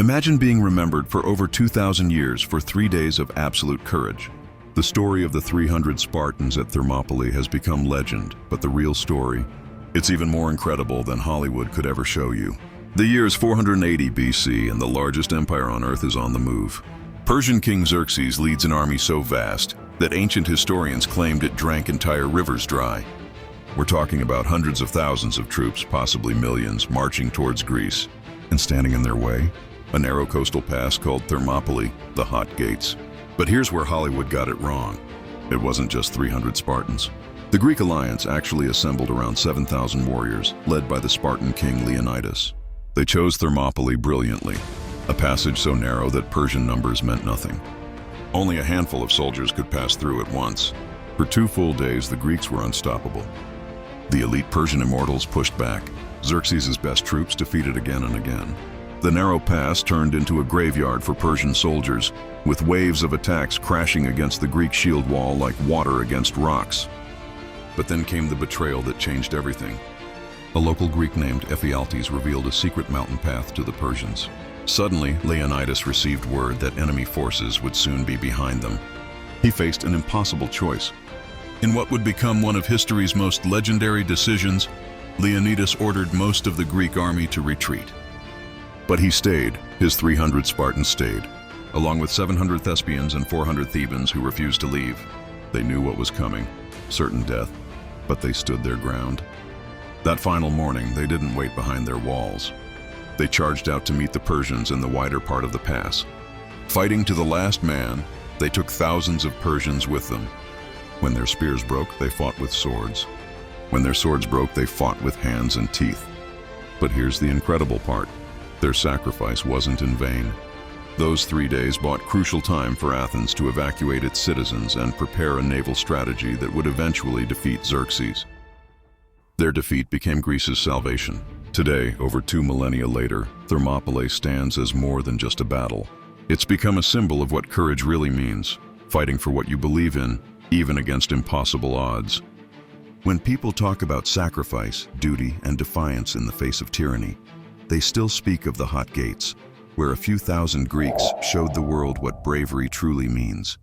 Imagine being remembered for over 2,000 years for 3 days of absolute courage. The story of the 300 Spartans at Thermopylae has become legend, but the real story, it's even more incredible than Hollywood could ever show you. The year is 480 BC, and the largest empire on Earth is on the move. Persian King Xerxes leads an army so vast that ancient historians claimed it drank entire rivers dry. We're talking about hundreds of thousands of troops, possibly millions, marching towards Greece. And standing in their way, a narrow coastal pass called Thermopylae, the Hot Gates. But here's where Hollywood got it wrong. It wasn't just 300 Spartans. The Greek alliance actually assembled around 7,000 warriors, led by the Spartan king Leonidas. They chose Thermopylae brilliantly, a passage so narrow that Persian numbers meant nothing. Only a handful of soldiers could pass through at once. For 2 full days, the Greeks were unstoppable. The elite Persian immortals pushed back. Xerxes' best troops defeated again and again. The narrow pass turned into a graveyard for Persian soldiers, with waves of attacks crashing against the Greek shield wall like water against rocks. But then came the betrayal that changed everything. A local Greek named Ephialtes revealed a secret mountain path to the Persians. Suddenly, Leonidas received word that enemy forces would soon be behind them. He faced an impossible choice. In what would become one of history's most legendary decisions, Leonidas ordered most of the Greek army to retreat. But he stayed. His 300 Spartans stayed, along with 700 Thespians and 400 Thebans who refused to leave. They knew what was coming, certain death, but they stood their ground. That final morning, they didn't wait behind their walls. They charged out to meet the Persians in the wider part of the pass. Fighting to the last man, they took thousands of Persians with them. When their spears broke, they fought with swords. When their swords broke, they fought with hands and teeth. But here's the incredible part. Their sacrifice wasn't in vain. Those 3 days bought crucial time for Athens to evacuate its citizens and prepare a naval strategy that would eventually defeat Xerxes. Their defeat became Greece's salvation. Today, over 2 millennia later, Thermopylae stands as more than just a battle. It's become a symbol of what courage really means, fighting for what you believe in, even against impossible odds. When people talk about sacrifice, duty, and defiance in the face of tyranny, they still speak of the Hot Gates, where a few thousand Greeks showed the world what bravery truly means.